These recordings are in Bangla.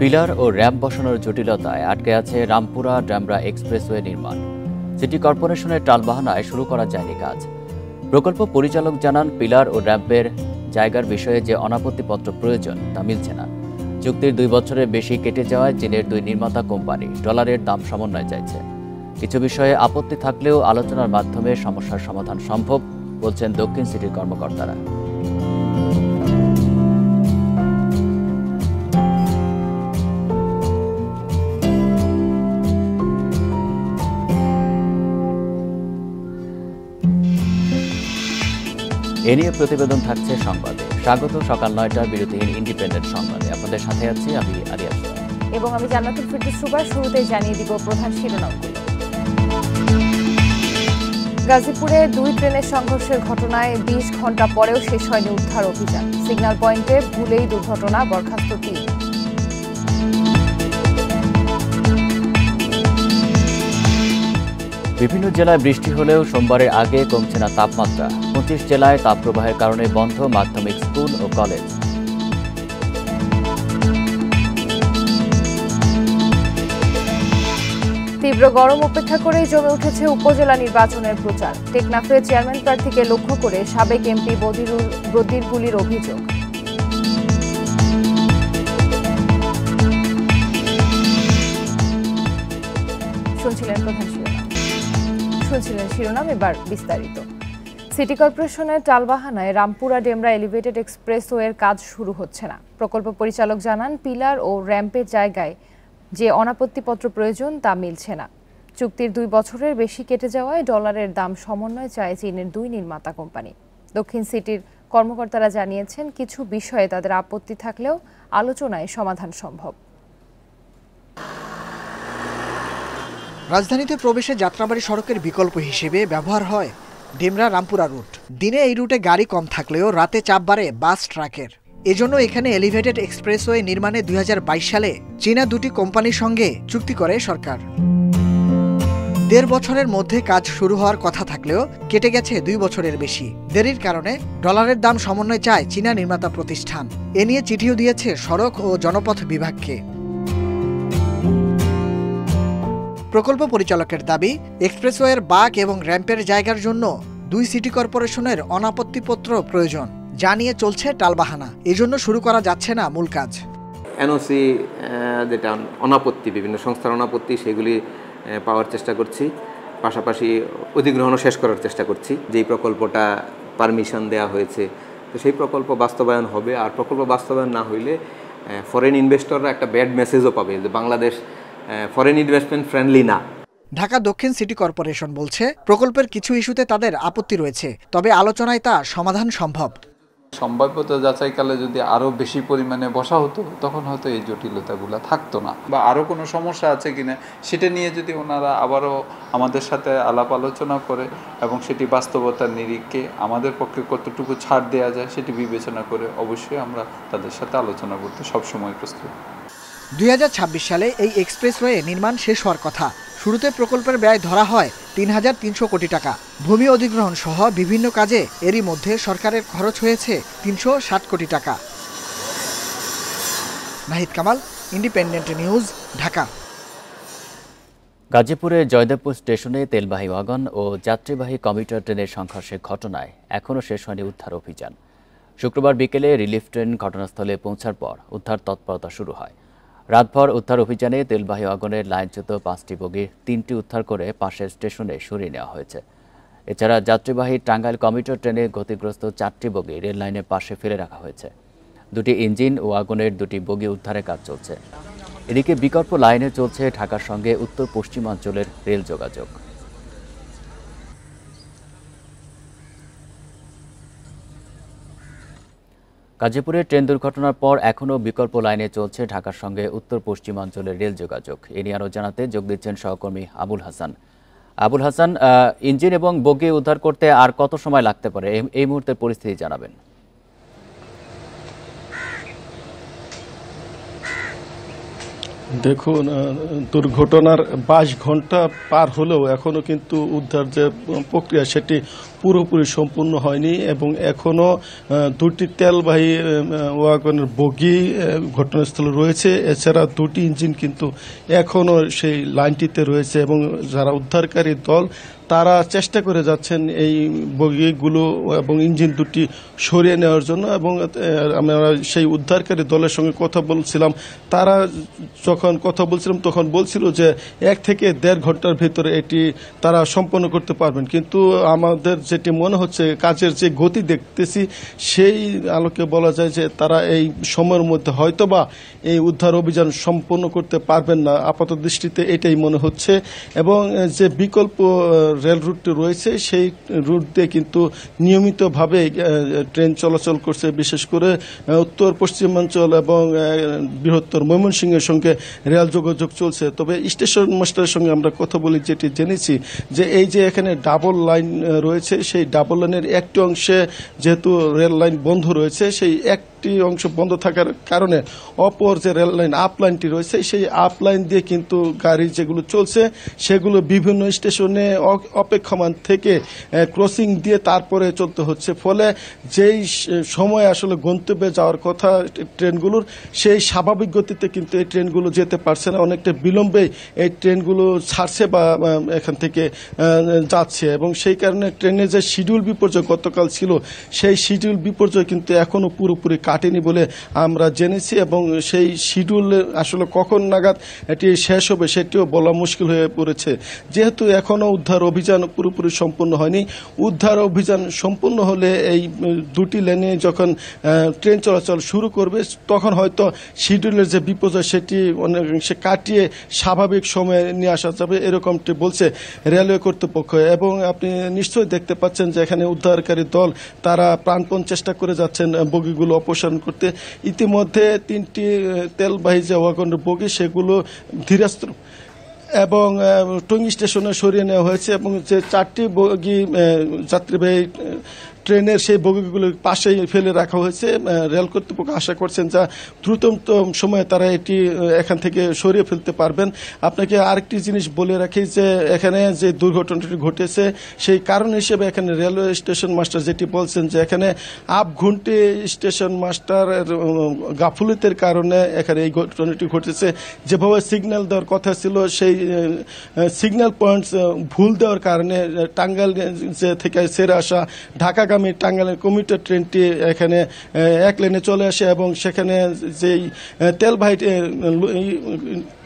পিলার ও র্যাম্প বসানোর জটিলতায় আটকে আছে রামপুরা ডেমরা এক্সপ্রেসওয়ে নির্মাণ। সিটি কর্পোরেশনের টালবাহানায় শুরু করা যায়নি কাজ। প্রকল্প পরিচালক জানান, পিলার ও র্যাম্পের জায়গার বিষয়ে যে অনাপত্তিপত্র প্রয়োজন তা মিলছে না। চুক্তির 2 বছরের বেশি কেটে যাওয়ায় চীনের 2 নির্মাতা কোম্পানি ডলারের দাম সমন্বয় চাইছে। কিছু বিষয়ে আপত্তি থাকলেও আলোচনার মাধ্যমে সমস্যার সমাধান সম্ভব বলছেন দক্ষিণ সিটির কর্মকর্তারা। এ নিয়ে প্রতিবেদন থাকছে সংবাদে। স্বাগত সকাল 9টার বিরতিহীন ইন্ডিপেন্ডেন্ট সংবাদে। আপনাদের সাথে আছি আমি আরিয়া এবং আমি জান্নাতুল ফিরদৌস সুবা। শুরুতেই জানিয়ে দিব প্রধান শিরোনামগুলো। গাজীপুরে 2 ট্রেনের সংঘর্ষের ঘটনায় 20 ঘণ্টা পরেও শেষ হয়নি উদ্ধার অভিযান। সিগন্যাল পয়েন্টে ভুলেই দুর্ঘটনা, বরখাস্ত 3। বিভিন্ন জেলায় বৃষ্টি হলেও সোমবারের আগে কমছে না তাপমাত্রা। 25 জেলায় তাপপ্রবাহের কারণে বন্ধ মাধ্যমিক স্কুল ও কলেজ। তীব্র গরম উপেক্ষা করেই জমে উঠেছে উপজেলা নির্বাচনের প্রচার। টেকনাফে চেয়ারম্যান প্রার্থীকে লক্ষ্য করে সাবেক এমপি বদির গুলির অভিযোগ। শুনছিলেন শিরোনাম, এবার বিস্তারিত। সিটি কর্পোরেশনের টালবাহানায় রামপুরা ডেমরা এলিভেটেড এক্সপ্রেসওয়ের কাজ শুরু হচ্ছে না। প্রকল্প পরিচালক জানান, পিলার ও র্যাম্পের জায়গায় যে অনাপত্তিপত্র প্রয়োজন তা মিলছে না। চুক্তির 2 বছরের বেশি কেটে যাওয়ায় ডলারের দাম সমন্বয় চায় চীনের 2 নির্মাতা কোম্পানি। দক্ষিণ সিটির কর্মকর্তারা জানিয়েছেন, কিছু বিষয়ে তাদের আপত্তি থাকলেও আলোচনায় সমাধান সম্ভব। রাজধানীতে প্রবেশে যাত্রাবাড়ি সড়কের বিকল্প হিসেবে ব্যবহার হয় ডেমরা রামপুরা রুট। দিনে এই রুটে গাড়ি কম থাকলেও রাতে চাপ বাড়ে বাস ট্রাকের। এজন্য এখানে এলিভেটেড এক্সপ্রেসওয়ে নির্মাণে 2022 সালে চীনা 2টি কোম্পানির সঙ্গে চুক্তি করে সরকার। 1.5 বছরের মধ্যে কাজ শুরু হওয়ার কথা থাকলেও কেটে গেছে 2 বছরের বেশি। দেরির কারণে ডলারের দাম সমন্বয় চায় চীনা নির্মাতা প্রতিষ্ঠান। এ নিয়ে চিঠিও দিয়েছে সড়ক ও জনপথ বিভাগকে। প্রকল্প পরিচালকের দাবি, এক্সপ্রেসওয়ের বাঁক এবং র্যাম্পের জায়গার জন্য 2 সিটি কর্পোরেশনের অনাপত্তিপত্র প্রয়োজন, যা নিয়ে চলছে টালবাহানা। এজন্য শুরু করা যাচ্ছে না মূল কাজ। এনওসি যেটা অনাপত্তি, বিভিন্ন সংস্থার অনাপত্তি, সেগুলি পাওয়ার চেষ্টা করছি। পাশাপাশি অধিগ্রহণও শেষ করার চেষ্টা করছি। যেই প্রকল্পটা পারমিশন দেওয়া হয়েছে, তো সেই প্রকল্প বাস্তবায়ন হবে। আর প্রকল্প বাস্তবায়ন না হইলে ফরেন ইনভেস্টররা একটা ব্যাড মেসেজও পাবে যে বাংলাদেশ ফরেন ইনভেস্টমেন্ট ফ্রেন্ডলি না। ঢাকা দক্ষিণ সিটি কর্পোরেশন বলছে, প্রকল্পের কিছু ইস্যুতে তাদের আপত্তি রয়েছে, তবে আলোচনায় তা সমাধান সম্ভব। সম্ভাব্যতা যাচাইকালে যদি আরও বেশি পরিমাণে বসা হতো, তখন হয়তো এই জটিলতাগুলো থাকতো না, বা আরও কোনো সমস্যা আছে কিনা সেটা নিয়ে যদি ওনারা আবারও আমাদের সাথে আলাপ আলোচনা করে এবং সেটি বাস্তবতার নিরিখে আমাদের পক্ষে কতটুকু ছাড় দেওয়া যায় সেটি বিবেচনা করে অবশ্যই আমরা তাদের সাথে আলোচনা করতে সবসময় প্রস্তুত। 2026 সালে এই এক্সপ্রেসওয়ে নির্মাণ শেষ হওয়ার কথা। শুরুতে প্রকল্পের ব্যয় ধরা হয় 3,300 কোটি টাকা। ভূমি অধিগ্রহণ সহ বিভিন্ন কাজে এরই মধ্যে সরকারের খরচ হয়েছে 360 কোটি টাকা। Nahid Kamal, independent news, Dhaka. গাজীপুরে জয়দেবপুর স্টেশনে তেলবাহী ওয়াগন ও যাত্রীবাহী কমিউটার ট্রেনের সংঘর্ষের ঘটনায় এখনও শেষ হয়নি উদ্ধার অভিযান। শুক্রবার বিকেলে রিলিফ ট্রেন ঘটনাস্থলে পৌঁছার পর উদ্ধার তৎপরতা শুরু হয়। রাতভর উদ্ধার অভিযানে তেলবাহী ওয়াগনের লাইনচ্যুত 5টি বগির 3টি উদ্ধার করে পাশের স্টেশনে সরিয়ে নেওয়া হয়েছে। এছাড়া যাত্রীবাহী টাঙ্গাইল কমিউটার ট্রেনে গতিগ্রস্ত 4টি বগি রেল লাইনের পাশে ফেলে রাখা হয়েছে। 2টি ইঞ্জিন ও ওয়াগনের 2টি বগি উদ্ধারের কাজ চলছে। এদিকে বিকল্প লাইনে চলছে ঢাকার সঙ্গে উত্তর পশ্চিমাঞ্চলের রেল যোগাযোগ। গাজীপুরে ট্রেন দুর্ঘটনার পর এখনও বিকল্প লাইনে চলছে ঢাকার সঙ্গে উত্তর পশ্চিমাঞ্চলের রেল যোগাযোগ। এ নিয়ে আরও জানাতে যোগ দিচ্ছেন সহকর্মী আবুল হাসান। ইঞ্জিন এবং বগি উদ্ধার করতে আর কত সময় লাগতে পারে, এই মুহূর্তের পরিস্থিতি জানাবেন। দেখুন, দুর্ঘটনার 22 ঘন্টা পার হলেও এখনো কিন্তু উদ্ধার যে প্রক্রিয়া সেটি পুরোপুরি সম্পূর্ণ হয়নি এবং এখনো দুটি তেলবাহী ওয়াগনের বগি ঘটনাস্থলে রয়েছে। এছাড়া দুটি ইঞ্জিন কিন্তু এখনো সেই লাইনটিতে রয়েছে এবং যারা উদ্ধারকারী দল তারা চেষ্টা করে যাচ্ছেন এই বগিগুলো এবং ইঞ্জিন দুটি সরিয়ে নেওয়ার জন্য। এবং আমরা সেই উদ্ধারকারী দলের সঙ্গে কথা বলছিলাম, তারা যখন কথা বলছিলাম তখন বলছিল যে 1 থেকে 1.5 ঘন্টার ভিতরে এটি তারা সম্পন্ন করতে পারবেন। কিন্তু আমাদের যেটি মনে হচ্ছে কাজের যে গতি দেখতেছি সেই আলোকে বলা যায় যে তারা এই সময়ের মধ্যে হয়তোবা এই উদ্ধার অভিযান সম্পন্ন করতে পারবেন না, আপাত দৃষ্টিতে এটাই মনে হচ্ছে। এবং যে বিকল্প রেল রুটটি রয়েছে সেই রুট দিয়ে কিন্তু নিয়মিতভাবে ট্রেন চলাচল করছে, বিশেষ করে উত্তর পশ্চিমাঞ্চল এবং বৃহত্তর ময়মনসিংহের সঙ্গে রেল যোগাযোগ চলছে। তবে স্টেশন মাস্টারের সঙ্গে আমরা কথা বলি, যেটি জেনেছি যে এই যে এখানে ডাবল লাইন রয়েছে সেই ডাবল লাইনের একটি অংশে যেহেতু রেল লাইন বন্ধ রয়েছে, সেই একটি অংশ বন্ধ থাকার কারণে অপর যে রেল লাইন আপ লাইনটি রয়েছে সেই আপ লাইন দিয়ে কিন্তু গাড়ি যেগুলো চলছে সেগুলো বিভিন্ন স্টেশনে অপেক্ষমান থেকে ক্রসিং দিয়ে তারপরে চলতে হচ্ছে। ফলে যেই সময় আসলে গন্তব্যে যাওয়ার কথা ট্রেনগুলোর সেই স্বাভাবিক গতিতে কিন্তু এই ট্রেনগুলো যেতে পারছে না, অনেকটা বিলম্বে এই ট্রেনগুলো ছাড়ছে বা এখান থেকে যাচ্ছে। এবং সেই কারণে ট্রেনের যে শিডিউল বিপর্যয় গতকাল ছিল সেই শিডিউল বিপর্যয় কিন্তু এখনো পুরোপুরি কাটেনি বলে আমরা জেনেছি। এবং সেই শিডিউল আসলে কখন নাগাদ এটি শেষ হবে সেটিও বলা মুশকিল হয়ে পড়েছে, যেহেতু এখনো উদ্ধার অভিযান পুরোপুরি সম্পূর্ণ হয়নি। উদ্ধার অভিযান সম্পূর্ণ হলে এই দুটি লেনে যখন ট্রেন চলাচল শুরু করবে তখন হয়তো শিডিউলের যে বিপর্যয় সেটি অনেকাংশে কাটিয়ে স্বাভাবিক সময়ে নিয়ে আসা যাবে, এরকমটি বলছে রেলওয়ে কর্তৃপক্ষ। এবং আপনি নিশ্চয়ই দেখতে পাচ্ছেন যে এখানে উদ্ধারকারী দল তারা প্রাণপণ চেষ্টা করে যাচ্ছেন বগিগুলো অপসারণ করতে। ইতিমধ্যে 3টি তেলবাহী যে ওয়াগনের বগি সেগুলো ধীরাস্ত্র এবং টঙ্গী স্টেশনে সরিয়ে নেওয়া হয়েছে এবং যে 4টি বগি যাত্রীবাহী ট্রেনের সেই বগিগুলোর পাশেই ফেলে রাখা হয়েছে। রেল কর্তৃপক্ষ আশা করছেন যা দ্রুততম সময়ে তারা এটি এখান থেকে সরিয়ে ফেলতে পারবেন। আপনাকে আরেকটি জিনিস বলে রাখি যে এখানে যে দুর্ঘটনাটি ঘটেছে সেই কারণ হিসেবে এখানে রেলওয়ে স্টেশন মাস্টার যেটি বলছেন যে এখানে আপ-ঘুন্টে স্টেশন মাস্টার গাফুলতির কারণে এখানে এই ঘটনাটি ঘটেছে। যেভাবে সিগন্যাল দেওয়ার কথা ছিল সেই সিগন্যাল পয়েন্টস ভুল দেওয়ার কারণে টাঙ্গাইল থেকে সেরে আসা ঢাকাগামী টাঙ্গাইলের কমিউটার ট্রেনটি এখানে এক লেনে চলে আসে এবং সেখানে যেই তেলবাহী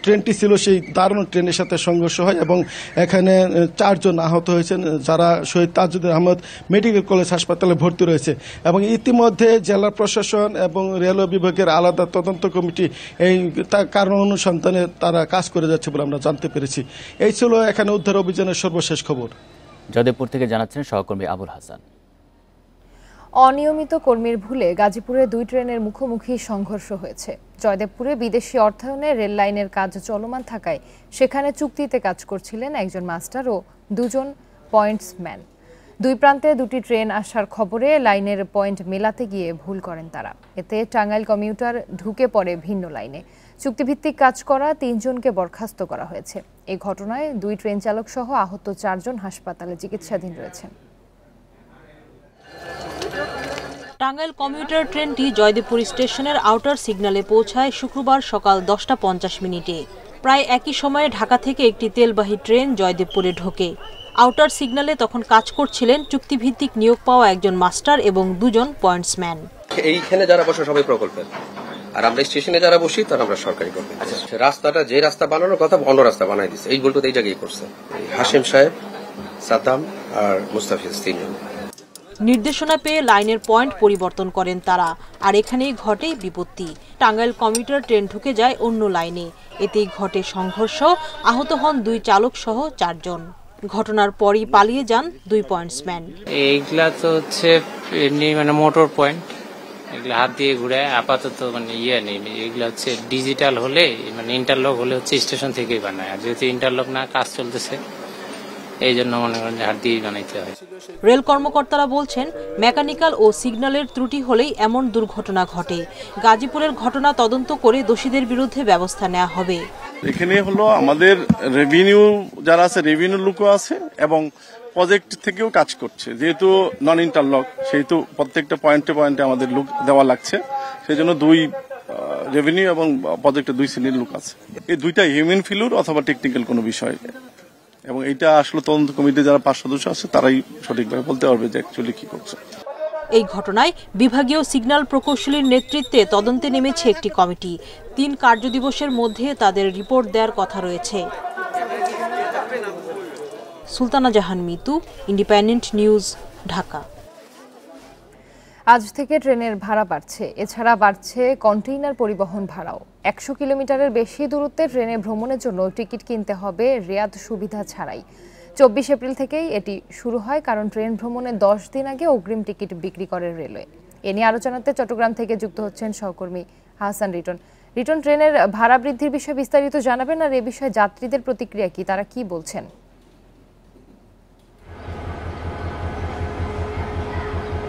ট্রেনটি ছিল সেই দারুণ ট্রেনের সাথে সংঘর্ষ হয় এবং এখানে 4 জন আহত হয়েছেন, যারা শহীদ তাজুদ্দিন আহমদ মেডিকেল কলেজ হাসপাতালে ভর্তি রয়েছে। এবং ইতিমধ্যে জেলা প্রশাসন এবং রেলওয়ে বিভাগের আলাদা তদন্ত কমিটি এই কারণ অনুসন্ধানে তারা কাজ করে যাচ্ছে বলে আমরা জানতে পেরেছি। এই ছিল এখানে উদ্ধার অভিযানের সর্বশেষ খবর। জয়দেবপুর থেকে জানাচ্ছেন সহকর্মী আবুল হাসান। অনিয়মিত কর্মীর ভুলে গাজীপুরে 2 ট্রেনের মুখোমুখি সংঘর্ষ হয়েছে। জয়দেবপুরে বিদেশি অর্থায়নে রেল লাইনের কাজ চলমান থাকায় সেখানে চুক্তিতে কাজ করছিলেন একজন মাস্টার ও 2 জন পয়েন্টসম্যান। 2 প্রান্তে 2টি ট্রেন আসার খবরে লাইনের পয়েন্ট মেলাতে গিয়ে ভুল করেন তারা। এতে টাঙ্গাইল কমিউটার ঢুকে পড়ে ভিন্ন লাইনে। চুক্তিভিত্তিক কাজ করা 3 জনকে বরখাস্ত করা হয়েছে। এই ঘটনায় 2 ট্রেন চালক সহ আহত 4 জন হাসপাতালে চিকিৎসাধীন রয়েছেন। টাঙ্গাইল কমিউটার ট্রেনটি জয়দেবপুর স্টেশনের আউটার সিগন্যালে পৌঁছায় শুক্রবার সকাল 10টা 50 মিনিটে। প্রায় একই সময়ে ঢাকা থেকে একটি তেলবাহী ট্রেন জয়দেবপুরে ঢোকে। আউটার সিগন্যালে তখন কাজ করছিলেন চুক্তিভিত্তিক নিয়োগ পাওয়া একজন মাস্টার এবং 2 জন পয়েন্টসম্যান। এইখানে যারা বসে সবাই প্রকল্পের, আর আমরা স্টেশনে যারা বসি তারা আমরা সরকারি কর্মী। রাস্তাটা যে রাস্তা বানানোর কথা অন্য রাস্তা বানাই দিচ্ছে, এই ভুলটা এই জায়গায় করছে হাশিম সাহেব, সাদ্দাম আর মুস্তাফিজ 3 জন। নির্দেশনা পেয়ে লাইনের পয়েন্ট পরিবর্তন করেন তারা, আর এখানেই ঘটে বিপত্তি। টাঙ্গাইল কমিউটার ট্রেন ঢুকে যায় অন্য লাইনে, এতেই ঘটে সংঘর্ষ। আহত হন 2 চালক সহ 4 জন। ঘটনার পরই পালিয়ে যান 2 পয়েন্টসম্যান। এইগুলা তো হচ্ছে এমনি মোটর পয়েন্ট, এগুলো হাত দিয়ে ঘুরে আপাতত নেই। এগুলো হচ্ছে ডিজিটাল হলে ইন্টারলক হলে হচ্ছে স্টেশন থেকেই বানায়, আর যেহেতু ইন্টারলক না কাজ চলতেছে এই জন্য মনে করেন হাত দিয়ে বানাইতে হয়। রেল কর্মকর্তারা বলছেন, মেকানিক্যাল ও সিগন্যালের ত্রুটি হলেই এমন দুর্ঘটনা ঘটে। গাজীপুরের ঘটনা তদন্ত করে দোষীদের বিরুদ্ধে ব্যবস্থা নেওয়া হবে। এখানে হলো আমাদের রেভিনিউ যারা আছে, রেভিনিউ লোকও আছে এবং প্রজেক্ট থেকেও কাজ করছে। যেহেতু নন ইন্টারলক, সেহেতু প্রত্যেকটা পয়েন্টে পয়েন্টে আমাদের লোক দেওয়া লাগছে। সেই জন্য দুই রেভিনিউ এবং প্রজেক্টে 2 শ্রেণীর লোক আছে। এই দুইটা হিউম্যান ফেলিউর অথবা টেকনিক্যাল কোনো বিষয়, এবং এটা আসলে তদন্ত কমিটি যারা 5 সদস্য আছে তারাই সঠিকভাবে বলতে পারবে যে অ্যাকচুয়ালি কি করছে। এই ঘটনায় বিভাগীয় সিগন্যাল প্রকৌশলীর নেতৃত্বে তদন্তে নেমেছে একটি কমিটি। 3 কার্যদিবসের মধ্যে তাদের রিপোর্ট দেওয়ার কথা রয়েছে। সুলতানা জাহান মিতু, ইন্ডিপেন্ডেন্ট নিউজ, ঢাকা। আজ থেকে ট্রেনের ভাড়া বাড়ছে। এছাড়া বাড়ছে কন্টেইনার পরিবহন ভাড়াও। 100 কিলোমিটারের বেশি দূরত্বে ট্রেনে ভ্রমণের জন্য টিকিট কিনতে হবে রেয়াদ সুবিধা ছাড়াই। 24 এপ্রিল থেকেই এটি শুরু হয়, কারণ ট্রেন ভ্রমণের 10 দিন আগে অগ্রিম টিকিট বিক্রি করে রেলওয়ে। এ নিয়ে আলোচনাতে চট্টগ্রাম থেকে যুক্ত হচ্ছেন সহকর্মী হাসান রিটন। রিটন, ট্রেনের ভাড়া বৃদ্ধির বিষয়ে বিস্তারিত জানাবেন, আর এ বিষয়ে যাত্রীদের প্রতিক্রিয়া কি, তারা কি বলছেন?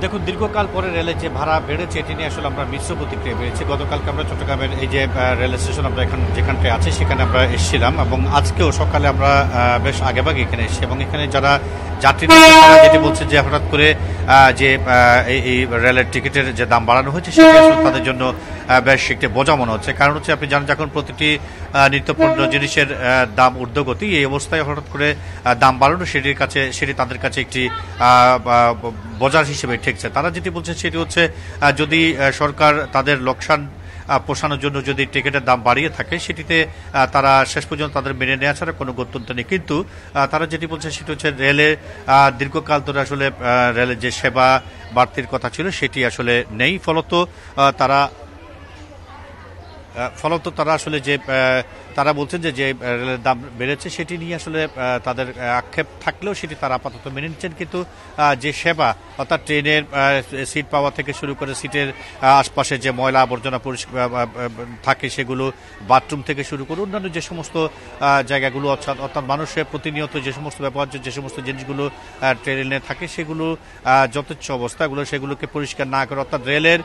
দেখুন, দীর্ঘকাল পরে রেলের যে ভাড়া বেড়েছে এটি নিয়ে আসলে আমরা মিশ্র প্রতিক্রিয়া পেয়েছি। গতকালকে আমরা চট্টগ্রামের এই যে রেল স্টেশন আমরা যেখানটায় আছি সেখানে আমরা এসেছিলাম, এবং আজকেও সকালে আমরা বেশ আগেভাগে এখানে এসেছি, এবং এখানে যারা যাত্রীরা যেটি বলছে যে হঠাৎ করে যে এই রেলের টিকিটের যে দাম বাড়ানো হয়েছে সেটি আসলে তাদের জন্য বেশ একটি বোঝা মনে হচ্ছে। কারণ হচ্ছে আপনি জানেন যখন প্রতিটি নিত্যপণ্য জিনিসের দাম ঊর্ধ্বগতি, এই অবস্থায় হঠাৎ করে দাম বাড়ানো সেটি তাদের কাছে একটি বোঝার হিসেবে ঠেকছে। তারা যেটি বলছে সেটি হচ্ছে যদি সরকার তাদের লোকসান পোষানোর জন্য যদি টিকিটের দাম বাড়িয়ে থাকে সেটিতে তারা শেষ পর্যন্ত তাদের মেনে নেওয়া ছাড়া কোনো গত্যন্তর নেই। কিন্তু তারা যেটি বলছে সেটি হচ্ছে রেলে দীর্ঘকাল ধরে আসলে রেলের যে সেবা বাড়তির কথা ছিল সেটি আসলে নেই। ফলত তারা আসলে যে তারা বলছেন যে রেলের দাম বেড়েছে সেটি নিয়ে আসলে তাদের আক্ষেপ থাকলেও সেটি তারা আপাতত মেনে নিচ্ছেন। কিন্তু যে সেবা, অর্থাৎ ট্রেনের সিট পাওয়া থেকে শুরু করে সিটের আশপাশে যে ময়লা আবর্জনা থাকে সেগুলো, বাথরুম থেকে শুরু করে অন্যান্য যে সমস্ত জায়গাগুলো, অর্থাৎ মানুষের প্রতিনিয়ত যে সমস্ত ব্যবহার্য যে সমস্ত জিনিসগুলো ট্রেনে থাকে সেগুলো যথেচ্ছ অবস্থাগুলো সেগুলোকে পরিষ্কার না করে, অর্থাৎ রেলের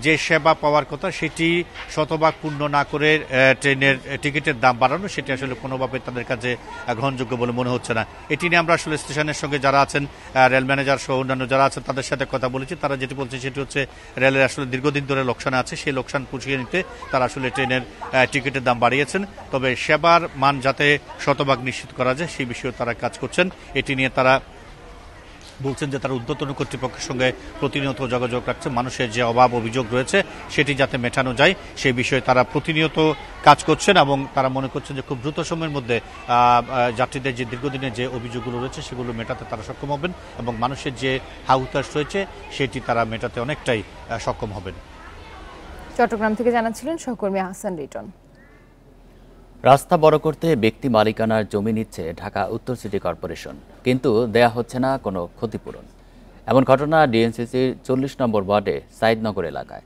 যে সেবা পাওয়ার কথা সেটি শতভাগ পূর্ণ না করে ট্রেনের টিকিটের দাম বাড়ানো, সেটি আসলে কোনোভাবে তাদের কাছে গ্রহণযোগ্য বলে মনে হচ্ছে না। এটি নিয়ে আমরা আসলে স্টেশনের সঙ্গে যারা আছেন, রেল ম্যানেজার সহ অন্যান্য যারা আছেন তাদের সাথে কথা বলেছি। তারা যেটি বলছে সেটি হচ্ছে রেলের আসলে দীর্ঘদিন ধরে লোকসান আছে, সেই লোকসান পুষিয়ে নিতে তারা আসলে ট্রেনের টিকিটের দাম বাড়িয়েছেন। তবে সেবার মান যাতে শতভাগ নিশ্চিত করা যায় সেই বিষয়ে তারা কাজ করছেন। এটি নিয়ে তারা বলছেন যে তারা ঊর্ধ্বতন কর্তৃপক্ষের সঙ্গে প্রতিনিয়ত যোগাযোগ রাখছে। মানুষের যে অভাব অভিযোগ রয়েছে সেটি যাতে মেটানো যায় সেই বিষয়ে তারা প্রতিনিয়ত কাজ করছেন, এবং তারা মনে করছেন যে খুব দ্রুত সময়ের মধ্যে যাত্রীদের যে দীর্ঘদিনের যে অভিযোগগুলো রয়েছে সেগুলো মেটাতে তারা সক্ষম হবেন, এবং মানুষের যে হাহুতাশ রয়েছে সেটি তারা মেটাতে অনেকটাই সক্ষম হবেন। চট্টগ্রাম থেকে জানাচ্ছিলেন সহকর্মী হাসান রিটন। রাস্তা বড় করতে ব্যক্তি মালিকানার জমি নিচ্ছে ঢাকা উত্তর সিটি কর্পোরেশন, কিন্তু দেয়া হচ্ছে না কোনো ক্ষতিপূরণ। এমন ঘটনা ডিএনসিসির 40 নম্বর ওয়ার্ডে সাইদনগর এলাকায়।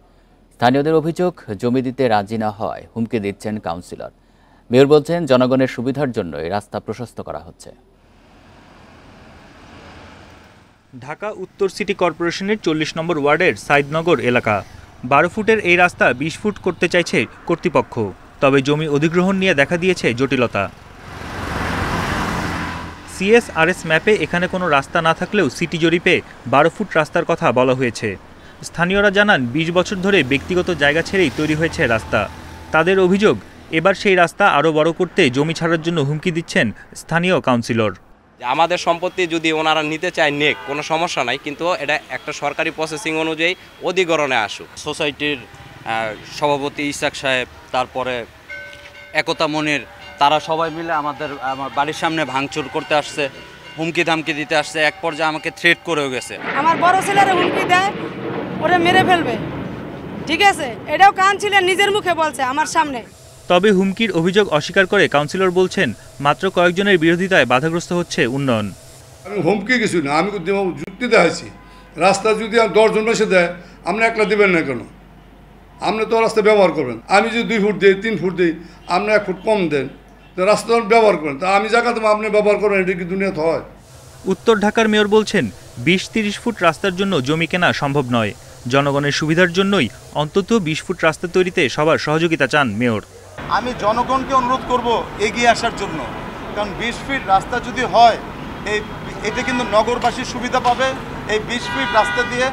স্থানীয়দের অভিযোগ, জমি দিতে রাজি না হয় হুমকি দিচ্ছেন কাউন্সিলর। মেয়র বলছেন জনগণের সুবিধার জন্যই রাস্তা প্রশস্ত করা হচ্ছে। ঢাকা উত্তর সিটি কর্পোরেশনের 40 নম্বর ওয়ার্ডের সাইদনগর এলাকা। 12 ফুটের এই রাস্তা 20 ফুট করতে চাইছে কর্তৃপক্ষ, তবে জমি অধিগ্রহণ নিয়ে দেখা দিয়েছে জটিলতা। সিএসআরএস ম্যাপে এখানে কোনো রাস্তা না থাকলেও সিটি জরিপে 12 ফুট রাস্তার কথা বলা হয়েছে। স্থানীয়রা জানান 20 বছর ধরে ব্যক্তিগত জায়গা ছেড়েই তৈরি হয়েছে রাস্তা। তাদের অভিযোগ, এবার সেই রাস্তা আরও বড় করতে জমি ছাড়ার জন্য হুমকি দিচ্ছেন স্থানীয় কাউন্সিলর। আমাদের সম্পত্তি যদি ওনারা নিতে চায় নেক, কোনো সমস্যা নাই, কিন্তু এটা একটা সরকারি প্রসেসিং অনুযায়ী অধিগ্রহণে আসুক। সোসাইটির সভাপতি ইসাক সাহেব, তারপরে একতা মনির, তারা সবাই মিলে আমার বাড়ির সামনে ভাঙচুর করতে আসছে, হুমকি ধামকি দিতে আসছে। এক পর্যায়ে আমাকে থ্রেট করেও গেছে। আমার বড় ছেলের হুমকি দেয় ওরে মেরে ফেলবে, ঠিক আছে, এটাও কাউন্সিলর নিজের মুখে বলছে আমার সামনে। তবে হুমকির অভিযোগ অস্বীকার করে কাউন্সিলর বলছেন মাত্র কয়েকজনের বিরোধিতায় বাধাগ্রস্ত হচ্ছে উন্নয়ন। আমি হুমকি কিছু না, আমি যুক্তি দেখাইছি। রাস্তা যদি 10 জন এসে দেয়, আপনি একলা দেবেন না কেন? আপনি তো রাস্তা ব্যবহার করবেন। আমি যদি 2 ফুট দিই, 3 ফুট দিই, আপনি 1 ফুট কম দেন, তো রাস্তা ব্যবহার করেন। তা আমি জায়গা তো আপনি ব্যবহার করেন, এটা কি দুনিয়াতে হয়? উত্তর ঢাকার মেয়র বলছেন ২০-৩০ ফুট রাস্তার জন্য জমি কেনা সম্ভব নয়। জনগণের সুবিধার জন্যই অন্তত ২০ ফুট রাস্তা তৈরিতে সবার সহযোগিতা চান মেয়র। আমি জনগণকে অনুরোধ করব এগিয়ে আসার জন্য, কারণ ২০ ফিট রাস্তা যদি হয় এটা কিন্তু নগরবাসীর সুবিধা পাবে। এই ২০ ফিট রাস্তা দিয়ে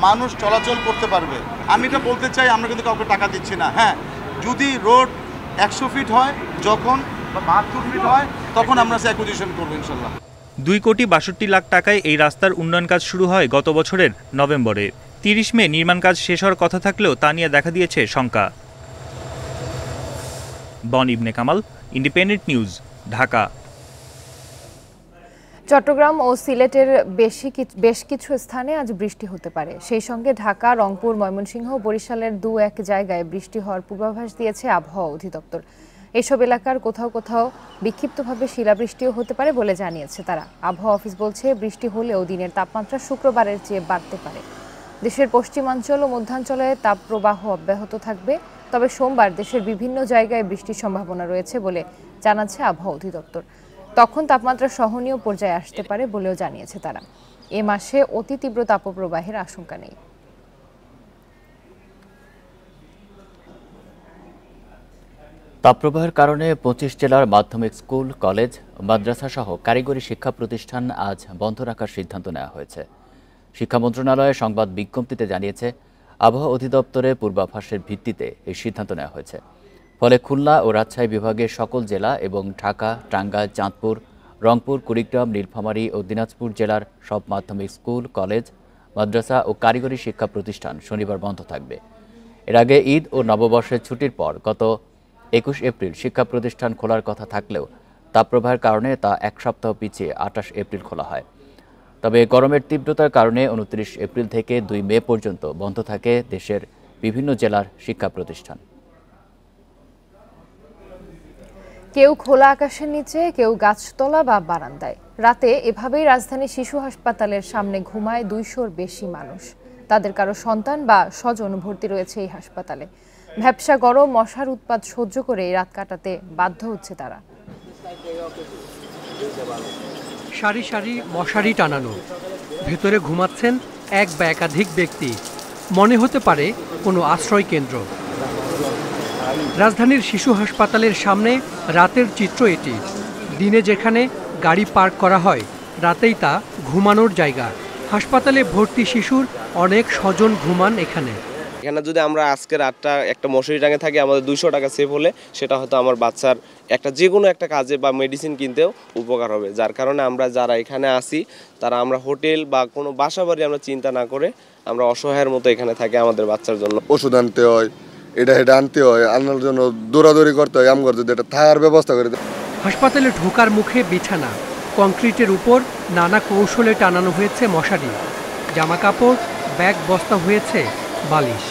মানুষ চলাচল করতে পারবে। আমি এটা বলতে চাই, আমরা কিন্তু কাউকে টাকা দিচ্ছি না। হ্যাঁ, যদি রোড ১০০ ফিট হয়, যখন ৭২ ফিট হয়, তখন আমরা অ্যাকুইজিশন করবো ইনশাল্লাহ। ২,৬২,লাখ টাকায় এই রাস্তার উন্নয়ন কাজ শুরু হয় গত বছরের নভেম্বরে। ৩০ মে নির্মাণ কাজ শেষ হওয়ার কথা থাকলেও তা নিয়ে দেখা দিয়েছে শঙ্কা। বন ইবনে কামাল, ইন্ডিপেন্ডেন্ট নিউজ, ঢাকা। চট্টগ্রাম ও সিলেটের বেশ কিছু স্থানে আজ বৃষ্টি হতে পারে। সেই সঙ্গে ঢাকা, রংপুর, ময়মনসিংহ, বরিশালের ২-১ জায়গায় বৃষ্টি হওয়ার পূর্বাভাস দিয়েছে আবহাওয়া অধিদপ্তর। এসব এলাকার কোথাও কোথাও বিক্ষিপ্তভাবে শিলাবৃষ্টিও হতে পারে বলে জানিয়েছে তারা। আবহাওয়া অফিস বলছে, বৃষ্টি হলেও দিনের তাপমাত্রা শুক্রবারের চেয়ে বাড়তে পারে। দেশের পশ্চিমাঞ্চল ও মধ্যাঞ্চলে তাপপ্রবাহ অব্যাহত থাকবে, তবে সোমবার দেশের বিভিন্ন জায়গায় বৃষ্টির সম্ভাবনা রয়েছে বলে জানাচ্ছে আবহাওয়া অধিদপ্তর। তখন তাপমাত্রা সহনীয় পর্যায়ে আসতে পারে বলেও জানিয়েছে তারা। এ মাসে অতি তীব্র তাপপ্রবাহের আশঙ্কা নেই। তাপপ্রবাহের কারণে ২৫ জেলার মাধ্যমিক স্কুল, কলেজ, মাদ্রাসা সহ কারিগরি শিক্ষা প্রতিষ্ঠান আজ বন্ধ রাখার সিদ্ধান্ত নেওয়া হয়েছে। শিক্ষা মন্ত্রণালয় সংবাদ বিজ্ঞপ্তিতে জানিয়েছে, আবহাওয়া অধিদপ্তরের পূর্বাভাসের ভিত্তিতে এই সিদ্ধান্ত নেওয়া হয়েছে। ফলে খুলনা ও রাজশাহী বিভাগের সকল জেলা এবং ঢাকা, টাঙ্গাইল, চাঁদপুর, রংপুর, কুড়িগ্রাম, নীলফামারী ও দিনাজপুর জেলার সব মাধ্যমিক স্কুল, কলেজ, মাদ্রাসা ও কারিগরি শিক্ষা প্রতিষ্ঠান শনিবার বন্ধ থাকবে। এর আগে ঈদ ও নববর্ষের ছুটির পর গত ২১ এপ্রিল শিক্ষা প্রতিষ্ঠান খোলার কথা থাকলেও তাপপ্রবাহের কারণে তা এক সপ্তাহ পিছিয়ে ২৮ এপ্রিল খোলা হয়। তবে গরমের তীব্রতার কারণে ২৯ এপ্রিল থেকে ২ মে পর্যন্ত বন্ধ থাকে দেশের বিভিন্ন জেলার শিক্ষা প্রতিষ্ঠান। কেউ খোলা আকাশের নিচে, কেউ গাছতলা বা বারান্দায়। রাতে এভাবেই রাজধানীর শিশু হাসপাতালের সামনে ঘুমায় ২০০-র বেশি মানুষ। তাদের কারো সন্তান বা স্বজন ভর্তি রয়েছে এই হাসপাতালে। ভ্যাপসা গরম, মশার উৎপাত সহ্য করে রাত কাটাতে বাধ্য হচ্ছে তারা। সারি সারি মশারি টানানো, ভেতরে ঘুমাচ্ছেন এক বা একাধিক ব্যক্তি। মনে হতে পারে কোনো আশ্রয় কেন্দ্র। রাজধানীর শিশু হাসপাতালের সামনে রাতের চিত্র এটি। দিনে যেখানে গাড়ি পার্ক করা হয়, রাতেই তা ঘুমানোর জায়গা। হাসপাতালে ভর্তি শিশুর অনেক স্বজন ঘুমান এখানে। এখানে যদি আমরা আজকে রাতটা একটা মশারি টাঙে থাকি, আমাদের ২০০ টাকা সেভ হলে সেটা হয়তো আমার বাচ্চার যে কোনো একটা কাজে বা মেডিসিন কিনতেও উপকার হবে। যার কারণে আমরা যারা এখানে আসি, তারা আমরা হোটেল বা কোনো বাসা বাড়ি আমরা চিন্তা না করে আমরা অসহায়ের মতো এখানে থাকি আমাদের বাচ্চার জন্য। ওষুধ আনতে হয়, এটা আনতে হয়, আনার জন্য দৌড়াদৌড়ি করতে হয়। আমার যদি এটা থাকার ব্যবস্থা করে দেয়। হাসপাতালে ঢোকার মুখে বিছানা, কংক্রিটের উপর নানা কৌশলে টানানো হয়েছে মশারি, জামা কাপড়, ব্যাগ বস্তা হয়েছে বালিশ।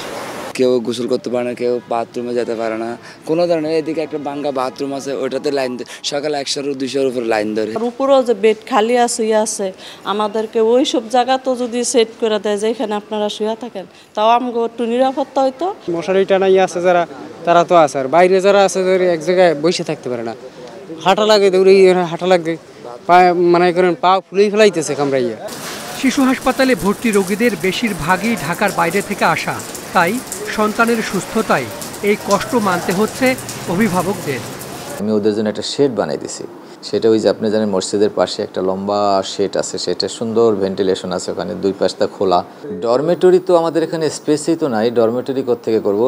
কেউ গোসল করতে পারে না, কেউ বাথরুমে যেতে পারে না কোনো ধরনের। এদিকে একটা ভাঙ্গা বাথরুম আছে, ওইটাতে লাইন সকালে ১০০-২০০-র উপরে লাইন ধরে। উপরেও যে বেড খালি আছে আছে, আমাদেরকে ওই সব জায়গা তো যদি সেট করে দেয় যে এখানে আপনারা শুয়ে থাকেন, তাও আমাকে একটু নিরাপত্তা হইতো। মশারি টানাই আছে যারা, তারা তো আছে। আর বাইরে যারা আছে এক জায়গায় বসে থাকতে পারে না, হাঁটা লাগে, দৌড়ে হাঁটা লাগে, মানে করেন পা ফুলেই ফেলাইতেছে কামড়াইয়া। শিশু হাসপাতালে ভর্তি রোগীদের বেশিরভাগই ঢাকার বাইরে থেকে আসা, তাই সন্তানের সুস্থতায় এই কষ্ট মানতে হচ্ছে অভিভাবকদের। আমি ওদের জন্য একটা শেড বানিয়ে দিছি। সেটা ওই যে আপনি জানেন মসজিদের পাশে একটা লম্বা শেড আছে, সেটা সুন্দর ভেন্টিলেশন আছে, ওখানে দুই পাশটা খোলা। ডরমেটরি তো আমাদের এখানে স্পেসই তো নাই, ডরমেটরি কোত্থেকে করব।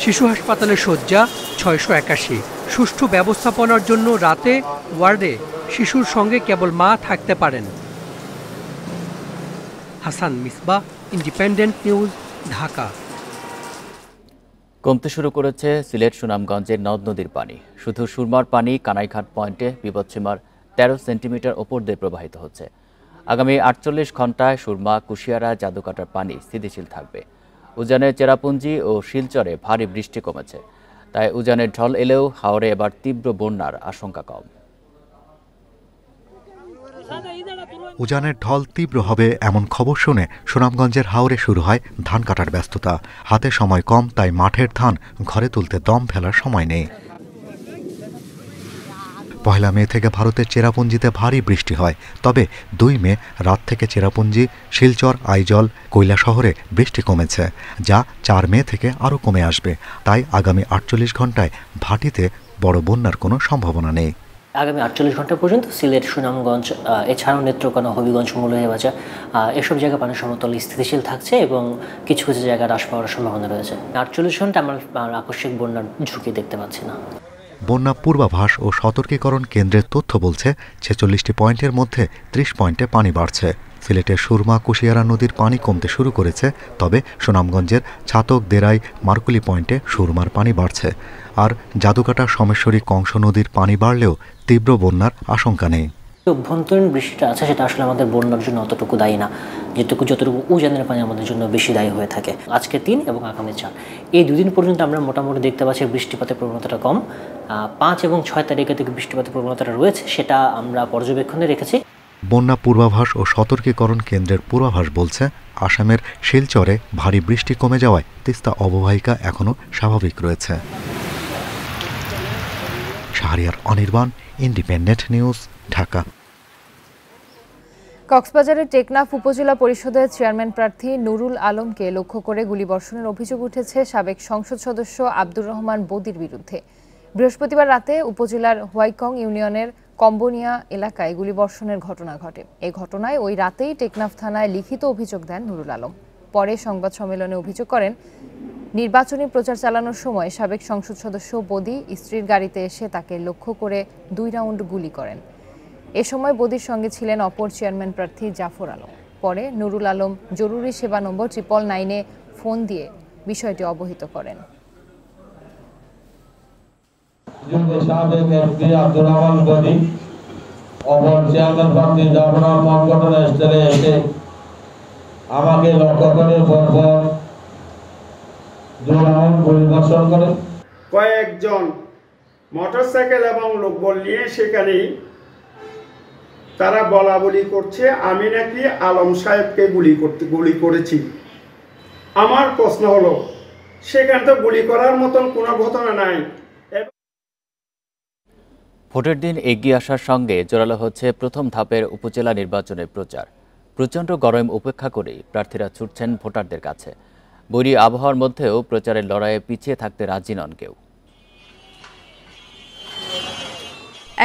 শিশু হাসপাতালের শয্যা ৬৮১। সুষ্ঠু ব্যবস্থাপনার জন্য রাতে ওয়ার্ডে শিশুর সঙ্গে কেবল মা থাকতে পারেন। Hasan Misbah, independent news, Dhaka. কমতে শুরু করেছে সিলেট সুনামগঞ্জের নদ নদীর পানি। শুধু সুরমার পানি কানাইঘাট পয়েন্টে বিপদসীমার ১৩ সেন্টিমিটার ওপর দিয়ে প্রবাহিত হচ্ছে। আগামী ৪৮ ঘন্টায় সুরমা, কুশিয়ারা, জাদুকাটার পানি স্থিতিশীল থাকবে। উজানের চেরাপুঞ্জি ও শিলচরে ভারী বৃষ্টি কমেছে, তাই উজানের ঢল এলেও হাওরে এবার তীব্র বন্যার আশঙ্কা কম। উজানের ঢল তীব্র হবে এমন খবর শুনে সুনামগঞ্জের হাওরে শুরু হয় ধান কাটার ব্যস্ততা। হাতে সময় কম, তাই মাঠের ধান ঘরে তুলতে দম ফেলার সময় নেই। 1 মে থেকে ভারতের চেরাপুঞ্জিতে ভারী বৃষ্টি হয়, তবে 2 মে রাত থেকে চেরাপুঞ্জি, শিলচর, আইজল, কৈলাসহরে বৃষ্টি কমেছে, যা 4 মে থেকে আরও কমে আসবে। তাই আগামী 48 ঘণ্টায় ভাটিতে বড় বন্যার কোনো সম্ভাবনা নেই। আগামী 48 ঘন্টা পর্যন্ত সিলেট, সুনামগঞ্জ, এছাড়াও নেত্রকোনা, হবিগঞ্জ, মৌলভীবাজার এসব জায়গায় পানির সমতল স্থিতিশীল থাকছে এবং কিছু কিছু জায়গায় হ্রাস পাওয়ার সম্ভাবনা রয়েছে। 48 ঘন্টা আমরা আকস্মিক বন্যার ঝুঁকি দেখতে পাচ্ছি না। বন্যা পূর্বাভাস ও সতর্কীকরণ কেন্দ্রের তথ্য বলছে 46টি পয়েন্টের মধ্যে 30 পয়েন্টে পানি বাড়ছে। সিলেটের সুরমা, কুশিয়ারা নদীর পানি কমতে শুরু করেছে, তবে সুনামগঞ্জের ছাতক, দেরাই, মারকুলি পয়েন্টে সুরমার পানি বাড়ছে। আর জাদুকাটা, সোমেশ্বরী, কংস নদীর পানি বাড়লেও তীব্র বন্যার আশঙ্কা নেই। অভ্যন্তরীণ বৃষ্টিটা আছে সেটা আসলে আমাদের বন্যার জন্য অতটুকু দায়ী না, যতটুকু উজানের পানি আমাদের জন্য বেশি দায়ী হয়ে থাকে। আজকে 3 এবং আগামী 4 এই 2 দিন পর্যন্ত আমরা মোটামুটি দেখতে পাচ্ছি বৃষ্টিপাতের প্রবণতাটা কম। 5 এবং 6 তারিখে থেকে বৃষ্টিপাতের প্রবণতাটা রয়েছে, সেটা আমরা পর্যবেক্ষণে রেখেছি। বন্যা পূর্বাভাস ও সতর্কীকরণ কেন্দ্রের পূর্বাভাস বলছে আসামের শিলচরে ভারী বৃষ্টি কমে যাওয়ায় তিস্তা অববাহিকা এখনও স্বাভাবিক রয়েছে। Shahriar Anirban, independent news, Dhaka. কক্সবাজারের টেকনাফ উপজেলা পরিষদের চেয়ারম্যান প্রার্থী নুরুল আলমকে লক্ষ্য করে গুলিবর্ষণের অভিযোগ উঠেছে সাবেক সংসদ সদস্য আব্দুর রহমান বদির বিরুদ্ধে। বৃহস্পতিবার রাতে উপজেলার হোয়াইকং ইউনিয়নের কম্বোনিয়া এলাকায় গুলিবর্ষণের ঘটনা ঘটে। এই ঘটনায় ওই রাতেই টেকনাফ থানায় লিখিত অভিযোগ দেন নুরুল আলম। পরে সংবাদ সম্মেলনে অভিযোগ করেন, নির্বাচনী প্রচার চালানোর সময় সাবেক সংসদ সদস্য বদি স্ত্রীর গাড়িতে এসে তাকে লক্ষ্য করে 2 রাউন্ড গুলি করেন। এ সময় বদির সঙ্গে ছিলেন অপর চেয়ারম্যান প্রার্থী জাফর আলম। পরে নুরুল আলম জরুরি সেবা নম্বর 999-এ ফোন দিয়ে বিষয়টি অবহিত করেন। সাবেক এমপি আব্দুর রহমান বদি অপর চেয়ারম্যান প্রার্থী জাফর আলম ঘটনাস্থলে এসে আমাকে লক্ষ্য করে পরপর 2 রাউন্ড গুলিবর্ষণ করে। কয়েকজন মোটরসাইকেল এবং লোকবল নিয়ে সেখানে তারা বলা বলি করছে আমি নাকি আলম সাহেবকে গুলি করেছি। আমার প্রশ্ন হলো, সেখানে তো গুলি করার মতন কোনো ঘটনা নাই। ভোটের দিন এগিয়ে আসার সঙ্গে জোরালো হচ্ছে প্রথম ধাপের উপজেলা নির্বাচনের প্রচার। প্রচণ্ড গরম উপেক্ষা করেই প্রার্থীরা ছুটছেন ভোটারদের কাছে। বৈরী আবহাওয়ার মধ্যেও প্রচারের লড়াইয়ে পিছিয়ে থাকতে রাজি নন কেউ।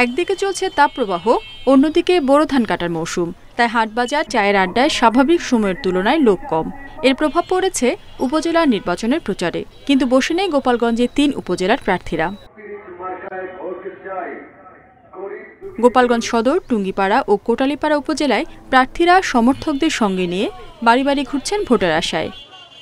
একদিকে চলছে তাপপ্রবাহ, অন্যদিকে বোরো ধান কাটার মৌসুম, তাই হাটবাজার, চায়ের আড্ডায় স্বাভাবিক সময়ের তুলনায় লোক কম। এর প্রভাব পড়েছে উপজেলা নির্বাচনের প্রচারে, কিন্তু বসে নেই গোপালগঞ্জে 3 উপজেলার প্রার্থীরা। গোপালগঞ্জ সদর, টুঙ্গিপাড়া ও কোটালীপাড়া উপজেলায় প্রার্থীরা সমর্থকদের সঙ্গে নিয়ে বাড়ি বাড়ি ঘুরছেন ভোটার আশায়।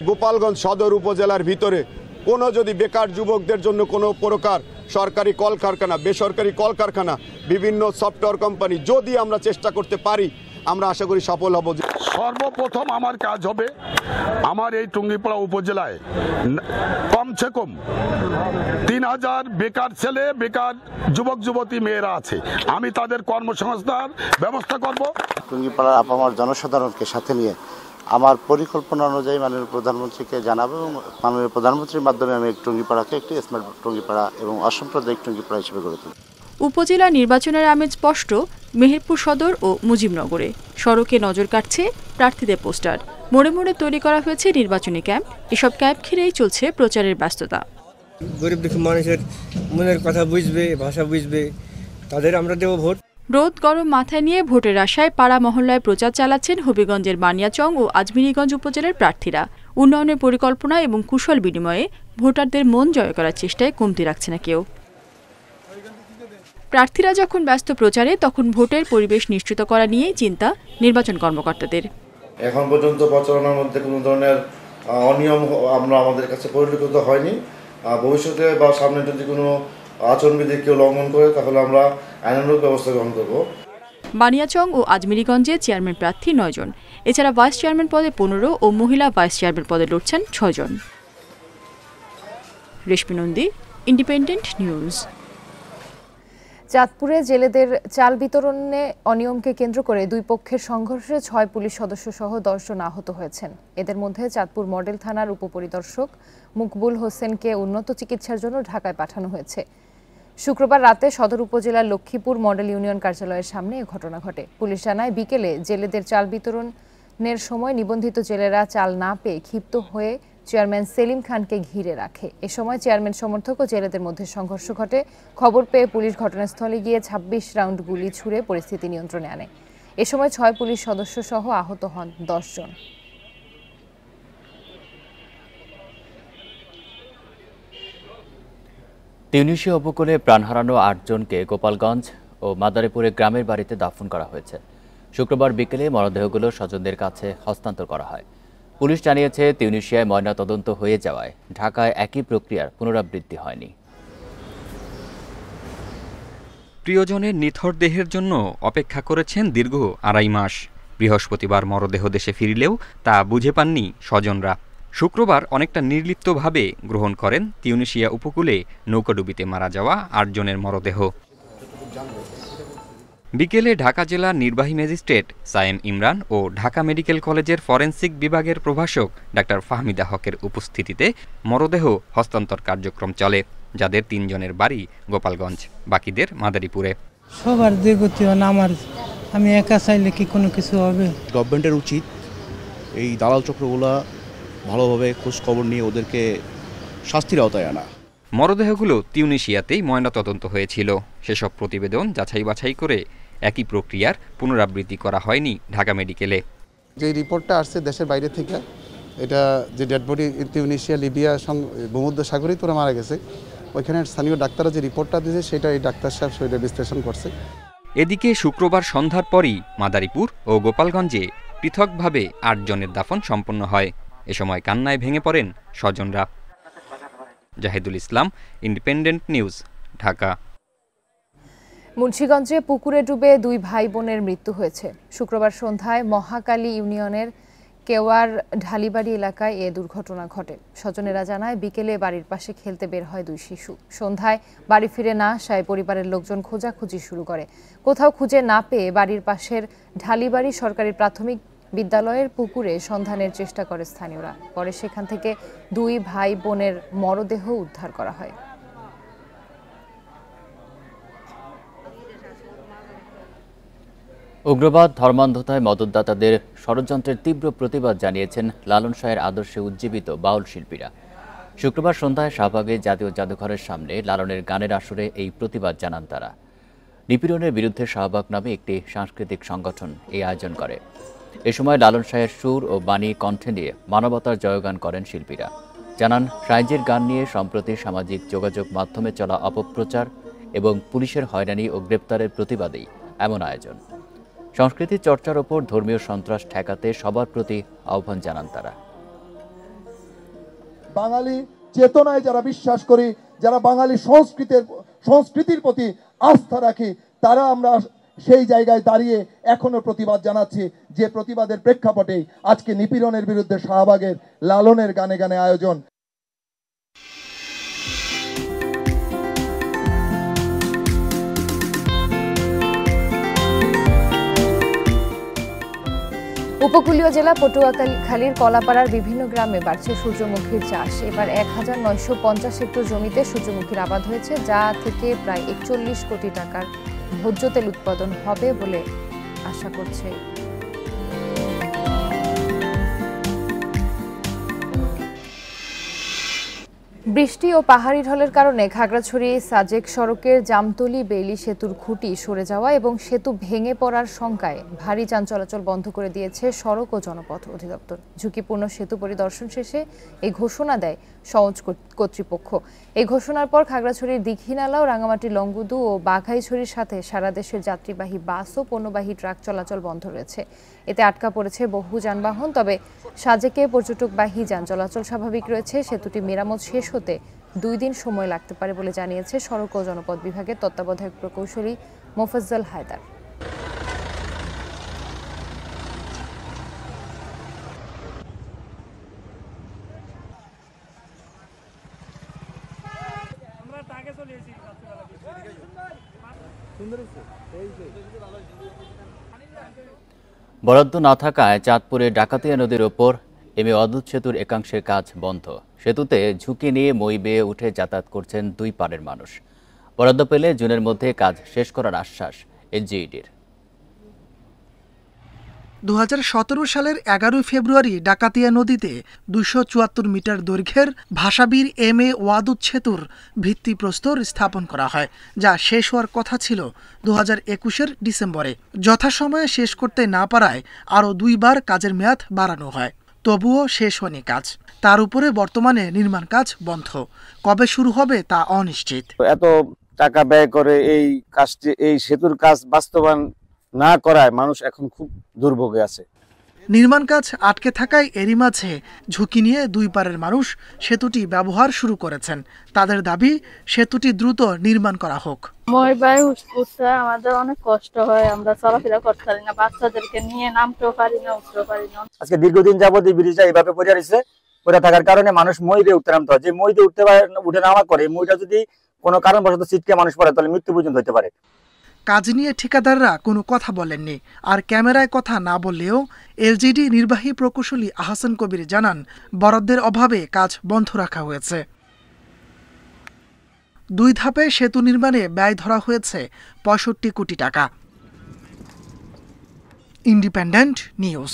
গোপালগঞ্জ সদর উপজেলার ভিতরে কোনো যদি বেকার যুবকদের জন্য কোনো প্রকার সরকারি কলকারখানা, বেসরকারি কলকারখানা, বিভিন্ন সফটওয়্যার কোম্পানি যদি আমরা চেষ্টা করতে পারি, আমরা আশা করি সফল হব। সর্বপ্রথম আমার কাজ হবে আমার এই টুঙ্গিপাড়া উপজেলায় কমসে কম 3000 বেকার ছেলে, বেকার যুবক যুবতী মেয়েরা আছে, আমি তাদের কর্মসংস্থান ব্যবস্থা করব। টুঙ্গিপাড়ার আপামর জনসাধারণকে সাথে নিয়ে আমার পরিকল্পনা অনুযায়ী মাননীয় প্রধানমন্ত্রীকে জানাবো এবং মাননীয় প্রধানমন্ত্রীর মাধ্যমে আমি টুঙ্গিপাড়াকে একটি স্মার্ট টুঙ্গিপাড়া এবং অসাম্প্রদায়িক টুঙ্গিপাড়া হিসেবে গড়ে তুলব। উপজেলা নির্বাচনের আমেজ স্পষ্ট মেহেরপুর সদর ও মুজিবনগরে। সড়কে নজর কাটছে প্রার্থীদের পোস্টার, মোড়ে মোড়ে তৈরি করা হয়েছে নির্বাচনী ক্যাম্প। এসব ক্যাম্প ঘিরেই চলছে প্রচারের ব্যস্ততা। গরিব দুঃখী মানুষের মনের কথা বুঝবে, ভাষা বুঝবে, তাদের আমরা দেব ভোট। রোদ গরম মাথায় নিয়ে ভোটের আশায় পাড়া মহল্লায় প্রচার চালাচ্ছেন হবিগঞ্জের বানিয়াচং ও আজমিরিগঞ্জ উপজেলার প্রার্থীরা। উন্নয়নের পরিকল্পনা এবং কুশল বিনিময়ে ভোটারদের মন জয় করার চেষ্টায় কমতি রাখছে না কেউ। প্রার্থীরা যখন ব্যস্ত প্রচারে, তখন ভোটের পরিবেশ নিশ্চিত করা নিয়েই চিন্তা নির্বাচন কর্মকর্তাদের। এখন পর্যন্ত প্রচারণার মধ্যে কোনো ধরনের অনিয়ম আমাদের কাছে পরিলক্ষিত হয়নি। ভবিষ্যতে বা সামনে যদি কোনো আচরণবিধি কেউ লঙ্ঘন করে, তাহলে আমরা আইনানুগ ব্যবস্থা গ্রহণ করব। বানিয়াচং ও আজমিরিগঞ্জে চেয়ারম্যান প্রার্থী 9 জন, এছাড়া ভাইস চেয়ারম্যান পদে 15 ও মহিলা ভাইস চেয়ারম্যান পদে লড়ছেন 6 জন। রেশমি নন্দী, ইন্ডিপেন্ডেন্ট নিউজ। চাঁদপুরে জেলেদের চাল বিতরণে অনিয়মকে কেন্দ্র করে 2 পক্ষের সংঘর্ষে 6 পুলিশ সদস্য সহ 10 জন আহত হয়েছেন। এদের মধ্যে চাঁদপুর মডেল থানার উপপরিদর্শক মুকবুল হোসেনকে উন্নত চিকিৎসার জন্য ঢাকায় পাঠানো হয়েছে। শুক্রবার রাতে সদর উপজেলার লক্ষ্মীপুর মডেল ইউনিয়ন কার্যালয়ের সামনে এ ঘটনা ঘটে। পুলিশ জানায়, বিকেলে জেলেদের চাল বিতরণের সময় নিবন্ধিত জেলেরা চাল না পেয়ে ক্ষিপ্ত হয়ে চেয়ারম্যান সেলিম খানকে ঘিরে রাখে। এ সময় চেয়ারম্যান সমর্থক ও জেলেদের মধ্যে সংঘর্ষ ঘটে। খবর পেয়ে পুলিশ ঘটনাস্থলে গিয়ে ২৬ রাউন্ড গুলি ছুড়ে পরিস্থিতি নিয়ন্ত্রণে আনে। এ সময় ৬ পুলিশ সদস্য সহ আহত হন ১০ জন। তিউনিসিয়া উপকূলে প্রাণ হারানো ৮ জনকে গোপালগঞ্জ ও মাদারীপুরে গ্রামের বাড়িতে দাফন করা হয়েছে। শুক্রবার বিকেলে মরদেহগুলো স্বজনদের কাছে হস্তান্তর করা হয়। পুলিশ জানিয়েছে, তিউনিসিয়ায় ময়নাতদন্ত হয়ে যাওয়ায় ঢাকায় একই প্রক্রিয়ার পুনরাবৃত্তি হয়নি। প্রিয়জনের নিথর দেহের জন্য অপেক্ষা করেছেন দীর্ঘ ২.৫ মাস। বৃহস্পতিবার মরদেহ দেশে ফিরলেও তা বুঝে পাননি স্বজনরা। শুক্রবার অনেকটা নির্লিপ্তভাবে গ্রহণ করেন তিউনিসিয়া উপকূলে নৌকাডুবিতে মারা যাওয়া ৮ জনের মরদেহ। বিকেলে ঢাকা জেলার নির্বাহী ম্যাজিস্ট্রেট সায়েম ইমরান ও ঢাকা মেডিকেল কলেজের ফরেনসিক বিভাগের প্রভাষক ডাক্তার ফাহমিদা হকের উপস্থিতিতে মরদেহ হস্তান্তর কার্যক্রম চলে, যাদের ৩ জনের বাড়ি গোপালগঞ্জ, বাকিদের মাদারীপুরে। সবার দুর্গতি আমার, আমি একা চাইলে কি কোনো কিছু হবে? গভর্নমেন্টের উচিত এই দালাল চক্রগুলা ভালোভাবে খোঁজ খবর নিয়ে ওদেরকে শাস্তির আওতায় আনা। মরদেহগুলো তিউনিসিয়াতেই ময়নাতদন্ত হয়েছিল। সেসব প্রতিবেদন যাচাই বাছাই করে একই প্রক্রিয়ার পুনরাবৃত্তি করা হয়নি ঢাকা মেডিকেলে। যে রিপোর্টটা আসছে দেশের বাইরে থেকে, এটা যে ডেড বডি তিউনিসিয়া, লিবিয়া, ভূমধ্য সাগরেই তোরা মারা গেছে, ওইখানে স্থানীয় ডাক্তাররা যে রিপোর্টটা দিয়েছে সেটা এই ডাক্তার সাহেব শরীরে বিশ্লেষণ করছে। এদিকে শুক্রবার সন্ধ্যার পরই মাদারীপুর ও গোপালগঞ্জে পৃথকভাবে ৮ জনের দাফন সম্পন্ন হয়। এ সময় কান্নায় ভেঙে পড়েন স্বজনরা। জাহিদুল ইসলাম, ইন্ডিপেন্ডেন্ট নিউজ, ঢাকা। মুন্সিগঞ্জে পুকুরে ডুবে 2 ভাই বোনের মৃত্যু হয়েছে। শুক্রবার সন্ধ্যায় মহাকালী ইউনিয়নের কেওয়ার ঢালিবাড়ি এলাকায় এ দুর্ঘটনা ঘটে। স্বজনেরা জানায়, বিকেলে বাড়ির পাশে খেলতে বের হয় 2 শিশু। সন্ধ্যায় বাড়ি ফিরে না আসায় পরিবারের লোকজন খোঁজাখুঁজি শুরু করে। কোথাও খুঁজে না পেয়ে বাড়ির পাশের ঢালিবাড়ি সরকারি প্রাথমিক বিদ্যালয়ের পুকুরে সন্ধানের চেষ্টা করে স্থানীয়রা। পরে সেখান থেকে 2 ভাই বোনের মরদেহ উদ্ধার করা হয়। উগ্রবাদ, ধর্মান্ধতায় মদতদাতাদের ষড়যন্ত্রের তীব্র প্রতিবাদ জানিয়েছেন লালন শাহের আদর্শে উজ্জীবিত বাউল শিল্পীরা। শুক্রবার সন্ধ্যায় শাহবাগে জাতীয় জাদুঘরের সামনে লালনের গানের আসরে এই প্রতিবাদ জানান তারা। নিপীড়নের বিরুদ্ধে শাহবাগ নামে একটি সাংস্কৃতিক সংগঠন এই আয়োজন করে। এ সময় লালন শাহের সুর ও বাণী কণ্ঠে নিয়ে মানবতার জয়গান করেন শিল্পীরা। জানান, শাহজির গান নিয়ে সম্প্রতি সামাজিক যোগাযোগ মাধ্যমে চলা অপপ্রচার এবং পুলিশের হয়রানি ও গ্রেপ্তারের প্রতিবাদেই এমন আয়োজন। সংস্কৃতি চর্চার ওপর ধর্মীয় সন্ত্রাস ঠেকাতে সবার প্রতি আহ্বান জানান তারা। বাঙালি চেতনায় যারা বিশ্বাস করি, যারা বাঙালি সংস্কৃতির প্রতি আস্থা রাখি, তারা আমরা সেই জায়গায় দাঁড়িয়ে এখনো প্রতিবাদ জানাচ্ছি, যে প্রতিবাদের প্রেক্ষাপটে আজকে নিপীড়নের বিরুদ্ধে শাহবাগের লালনের গানে গানে আয়োজন। উপকূলীয় জেলা পটুয়াখালীর কলাপাড়ার বিভিন্ন গ্রামে বাড়ছে সূর্যমুখীর চাষ। এবার ১,৯৫০ হেক্টর জমিতে সূর্যমুখীর আবাদ হয়েছে, যা থেকে প্রায় ৪১ কোটি টাকার ভোজ্য তেল উৎপাদন হবে বলে আশা করছে। বৃষ্টি ও পাহাড়ি ঢলের কারণে খাগড়াছড়ি সাজেক সড়কের জামতলী বেইলি সেতুর খুঁটি সরে যাওয়া এবং সেতু ভেঙে পড়ার শঙ্কায় ভারী যান চলাচল বন্ধ করে দিয়েছে সড়ক ও জনপথ অধিদপ্তর। ঝুঁকিপূর্ণ সেতু পরিদর্শন শেষে এই ঘোষণা দেয় সওজ কর্তৃপক্ষ। এই ঘোষণার পর খাগড়াছড়ির দীঘিনালা ও রাঙামাটি লংগুদু ও বাঘাইছড়ির সাথে সারা দেশের যাত্রীবাহী বাস ও পণ্যবাহী ট্রাক চলাচল বন্ধ রয়েছে। এতে আটকা পড়েছে বহু যানবাহন। তবে সাজেকে পর্যটকবাহী যান চলাচল স্বাভাবিক রয়েছে। সেতুটি মেরামত শেষ হতে 2 দিন সময় লাগতে পারে বলে জানিয়েছে সড়ক ও জনপথ বিভাগের তত্ত্বাবধায়ক প্রকৌশলী মোফাজ্জল হায়দার। বরাদ্দ না থাকায় চাঁদপুরে ডাকাতিয়া নদীর ওপর এমএ অদূত সেতুর একাংশের কাজ বন্ধ। সেতুতে ঝুঁকি নিয়ে মই বেয়ে উঠে যাতায়াত করছেন 2 পাড়ের মানুষ। বরাদ্দ পেলে জুনের মধ্যে কাজ শেষ করার আশ্বাস এনজিইডির। 2017 সালের 11 ফেব্রুয়ারি ডাকাতিয়া নদীতে 274 মিটার দৈর্ঘ্যের ভাষাবীর MA ওয়াদুদ সেতুর ভিত্তিপ্রস্তর স্থাপন করা হয়, যা শেষ হওয়ার কথা ছিল 2021-এর ডিসেম্বরে। যথাসময়ে শেষ করতে না পারায় আরও 2 বার কাজের মেয়াদ বাড়ানো হয়, তবুও শেষ হয়নি কাজ। তার উপরে বর্তমানে নির্মাণ কাজ বন্ধ, কবে শুরু হবে তা অনিশ্চিত। এত টাকা ব্যয় করে এই কাজটি, এই সেতুর কাজ বাস্তবায়ন না করায় মানুষ এখন খুব দুর্ভোগে আছে। নির্মাণ কাজ আটকে থাকায় এরই মাঝে ঝুঁকি নিয়ে 2 পারের মানুষ সেতুটি ব্যবহার শুরু করেছেন। তাদের দাবি সেতুটি দ্রুত নির্মাণ করা হোক। মই ভাই উঠতে আমাদের অনেক কষ্ট হয়, আমরা চলাফেরা করতে পারি না, বাচ্চাদেরকে নিয়ে নামতেও পারি না, উঠতেও পারি না। আজকে দীর্ঘদিন যাবত এই ব্রিজটা এইভাবে পড়ে রয়েছে, পড়ে থাকার কারণে মানুষ মই দিয়ে উঠতে নামতে হয়। যে মই দিয়ে উঠে নামা করে, মইটা যদি কোনো কারণবশত ছিটকে মানুষ পড়ে তাহলে মৃত্যু পর্যন্ত হতে পারে। কাজ নিয়ে ঠিকাদাররা কোনো কথা বলেননি, আর ক্যামেরায় কথা না বললেও এলজিডি নির্বাহী প্রকৌশলী আহসান কবির জানান, বরাদ্দের অভাবে কাজ বন্ধ রাখা হয়েছে। 2 ধাপে সেতু নির্মাণে ব্যয় ধরা হয়েছে 65 কোটি টাকা। Independent news.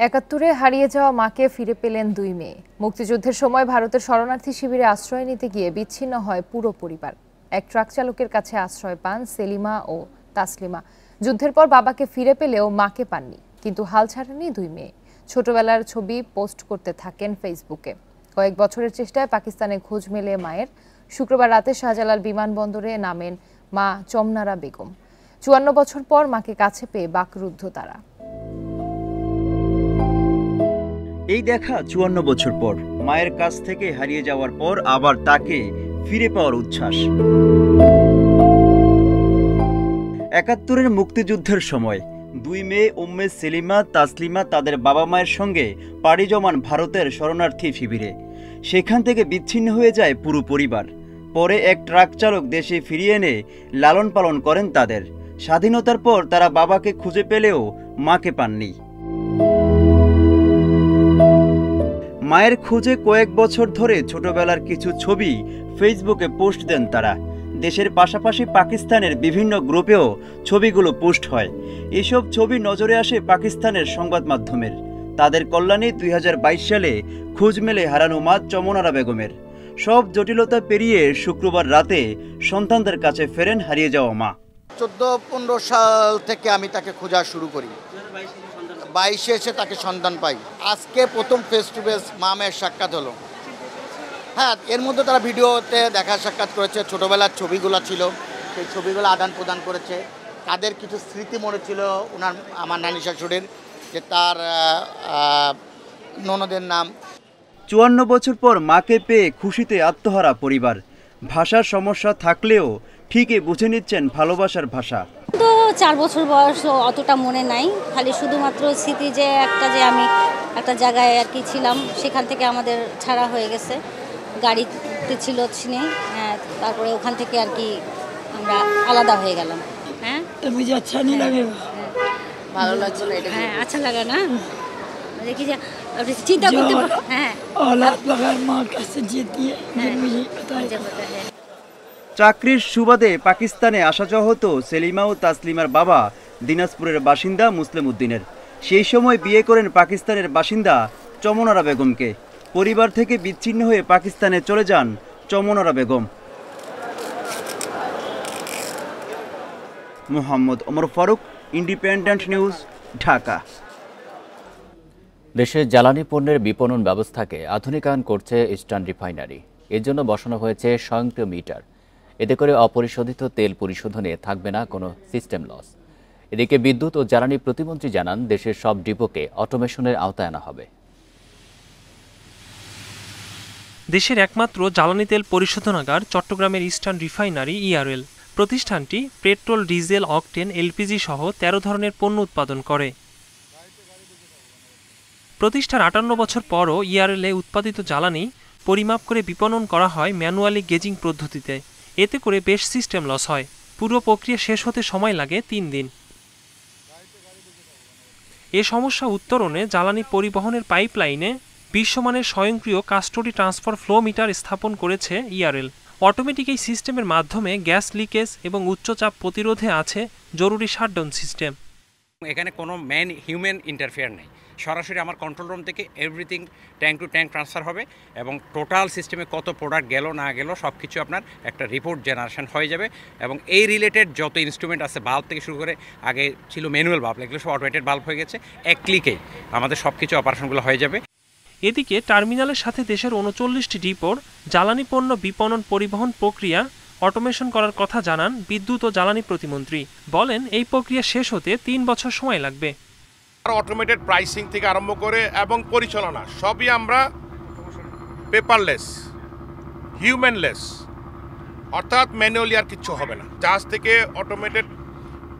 71-এ হারিয়ে যাওয়া মাকে ফিরে পেলেন 2 মেয়ে। মুক্তিযুদ্ধের সময় ভারতের শরণার্থী শিবিরে আশ্রয় নিতে গিয়ে বিচ্ছিন্ন হয় পুরো পরিবার। এক ট্রাক চালকের কাছে আশ্রয় পান সেলিমা ও তাসলিমা। যুদ্ধের পর বাবাকে ফিরে পেলেও মাকে পাননি, কিন্তু হাল ছাড়েনি 2 মেয়ে। ছোটবেলার ছবি পোস্ট করতে থাকেন ফেসবুকে। কয়েক বছরের চেষ্টায় পাকিস্তানে খোঁজ মেলে মায়ের। শুক্রবার রাতে শাহজালাল বিমানবন্দরে নামেন মা চমনারা বেগম। 54 বছর পর মাকে কাছে পেয়ে বাকরুদ্ধ তারা। এই দেখা 54 বছর পর মায়ের কাছ থেকে হারিয়ে যাওয়ার পর আবার তাকে ফিরে পাওয়ার উচ্ছ্বাস। 71-এর মুক্তিযুদ্ধের সময় 2 মেয়ে উম্মে সেলিমা, তাসলিমা তাদের বাবা মায়ের সঙ্গে পাড়ি জমান ভারতের শরণার্থী শিবিরে। সেখান থেকে বিচ্ছিন্ন হয়ে যায় পুরো পরিবার। পরে এক ট্রাক চালক দেশে ফিরিয়ে এনে লালন পালন করেন তাদের। স্বাধীনতার পর তারা বাবাকে খুঁজে পেলেও মাকে পাননি। মায়ের খোঁজে কয়েক বছর ধরে ছোটবেলার কিছু ছবি ফেসবুকে পোস্ট দেন তারা। দেশের পাশাপাশি পাকিস্তানের বিভিন্ন গ্রুপেও ছবিগুলো পোস্ট হয়। এসব ছবি নজরে আসে পাকিস্তানের সংবাদ মাধ্যমের। তাদের কল্যাণে 2022 সালে খোঁজ মেলে হারানো মা চমনারা বেগমের। সব জটিলতা পেরিয়ে শুক্রবার রাতে সন্তানদের কাছে ফেরেন হারিয়ে যাওয়া মা। 14-15 সাল থেকে আমি তাকে খোঁজা শুরু করি, 22-এ এসে তাকে সন্তান পাই। আজকে প্রথম ফেস টু ফেস মা মেয়ের সাক্ষাৎ হলো। হ্যাঁ, এর মধ্যে তারা ভিডিওতে দেখা সাক্ষাৎ করেছে, ছোটোবেলার ছবিগুলো ছিল সেই ছবিগুলো আদান প্রদান করেছে। তাদের কিছু স্মৃতি মনে ছিল আমার নানি শাশুড়ির, যে তার ননদের নাম। 54 বছর পর মাকে পেয়ে খুশিতে আত্মহারা পরিবার। ভাষার সমস্যা থাকলেও ঠিকই বুঝে নিচ্ছেন ভালোবাসার ভাষা। তো 4 বছর বয়স, অতটা মনে নাই, খালি শুধুমাত্র স্মৃতি যে আমি একটা জায়গায় আর কি ছিলাম, সেখান থেকে আমাদের ছাড়া হয়ে গেছে, গাড়িতে ছিল চিনে, হ্যাঁ, তারপরে ওখান থেকে আর কি আমরা আলাদা হয়ে গেলাম। হ্যাঁ, ভালো লাগছে না এটা? হ্যাঁ, আচ্ছা লাগে না, দেখি যে চিন্তা করতে। হ্যাঁ, চাকরির সুবাদে পাকিস্তানে আসা যাওয়া হতো সেলিমা ও তাসলিমার বাবা দিনাজপুরের বাসিন্দা মুসলিম উদ্দিনের। সেই সময় বিয়ে করেন পাকিস্তানের বাসিন্দা চমনারা বেগমকে। পরিবার থেকে বিচ্ছিন্ন হয়ে পাকিস্তানে চলে যান চমনারা বেগম। Mohammad Omar Faruk, independent news, Dhaka. দেশে জ্বালানি পণ্যের বিপণন ব্যবস্থাকে আধুনিকায়ন করছে ইস্টার্ন রিফাইনারি। এর জন্য বসানো হয়েছে স্বয়ংক্রিয় মিটার। এতে করে অপরিশোধিত তেল পরিশোধনে থাকবে না কোনো সিস্টেম লস। এদিকে বিদ্যুৎ ও জ্বালানি প্রতিমন্ত্রী জানান, দেশের সব ডিপোকে অটোমেশনের আওতায় আনা হবে। দেশের একমাত্র জ্বালানি তেল পরিশোধনাগার চট্টগ্রামের ইস্টার্ন রিফাইনারি ইআরএল। প্রতিষ্ঠানটি পেট্রোল, ডিজেল, অকটেন, এলপিজি সহ 13 ধরনের পণ্য উৎপাদন করে। প্রতিষ্ঠার 58 বছর পরও ইআরএল-এ উৎপাদিত জ্বালানি পরিমাপ করে বিপণন করা হয় ম্যানুয়ালি গেজিং পদ্ধতিতে। এতে করে বেশ সিস্টেম লস হয়। পুরো প্রক্রিয়া শেষ হতে সময় লাগে 3 দিন। এ সমস্যা উত্তরণে জ্বালানি পরিবহনের পাইপলাইনে বিশ্বমানের স্বয়ংক্রিয় কাস্টডি ট্রান্সফার ফ্লো মিটার স্থাপন করেছে ইআরএল। অটোমেটিক এই সিস্টেমের মাধ্যমে গ্যাস লিকেজ এবং উচ্চচাপ প্রতিরোধে আছে জরুরি শাটডাউন সিস্টেম। এখানে কোনো হিউম্যান ইন্টারফেয়ার নেই, সরাসরি আমার কন্ট্রোল রুম থেকে everything tank to tank transfer হবে এবং টোটাল সিস্টেমে কত প্রোডাক্ট গেল না গেল সব কিছু আপনার একটা রিপোর্ট জেনারেশন হয়ে যাবে এবং এই রিলেটেড যত ইনস্ট্রুমেন্ট আছে বাল্ব থেকে শুরু করে, আগে ছিল ম্যানুয়াল বাল্ব, এগুলো সব অটোমেটেড বাল্ব হয়ে গেছে, এক ক্লিকেই আমাদের সব কিছু অপারেশনগুলো হয়ে যাবে। এদিকে টার্মিনালের সাথে দেশের ৩৯টি ডিপোর জ্বালানি পণ্য বিপণন পরিবহন প্রক্রিয়া অটোমেশন করার কথা জানান বিদ্যুৎ ও জ্বালানি প্রতিমন্ত্রী। বলেন এই প্রক্রিয়া শেষ হতে ৩ বছর সময় লাগবে। অটোমেটেড প্রাইসিং থেকে আরম্ভ করে এবং পরিচালনা সবই আমরা পেপারলেস, হিউম্যানলেস, অর্থাৎ ম্যানুয়ালি আর কিচ্ছু হবে না। জাহাজ থেকে অটোমেটেড